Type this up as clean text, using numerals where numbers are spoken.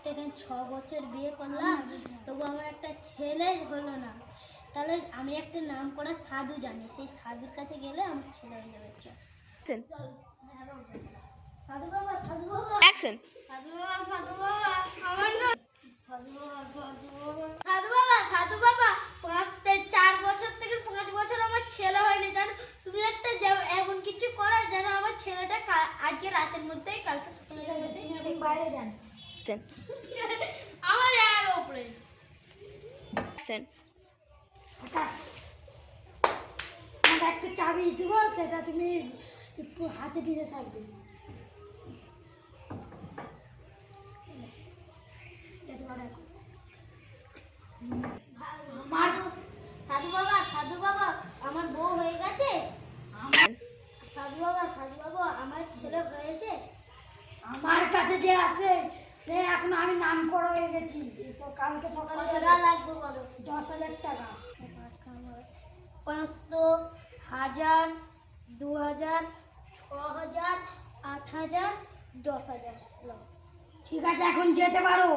থেকে 6 বছর বিয়ে করলাম, তবু আমার একটা ছেলে হলো না। তাহলে আমি একটা নাম করা সাধু জানি, সেই সাধুর কাছে গেলে আমার ছেলে হয়ে যাবে। সাধু বাবা, সাধু বাবা, অ্যাকশন। সাধু বাবা, সাধু বাবা, আমার না সাধু বাবা, সাধু বাবা, সাধু বাবা, সাধু বাবা, 4 বছর থেকে 5 বছর আমার ছেলে হয়নি। জানো তুমি একটা এমন কিছু করো যেন আমার ছেলেটা আজকে রাতের মধ্যেই কালকে সকালের মধ্যেই বাইরে যান। আমার আর উপরে অ্যাকশন। আকাশ, আমাকে একটা চাবি দিব, সেটা তুমি একটু হাতে দিতে থাকবে। সাধু বাবা, সাধু বাবা, আমার বউ হয়ে গেছে। সাধু বাবা, সাধু বাবা, আমার ছেলে হয়েছে। আমার কাছে যে আছে সে এখন আমি নাম করা হয়ে গেছি, তো কালকে সকালে কতটা লাগবে বলো? 10,000 টাকা। 500, 1000, 2000, 6000, 8000, 10,000। ঠিক আছে, এখন যেতে পারো।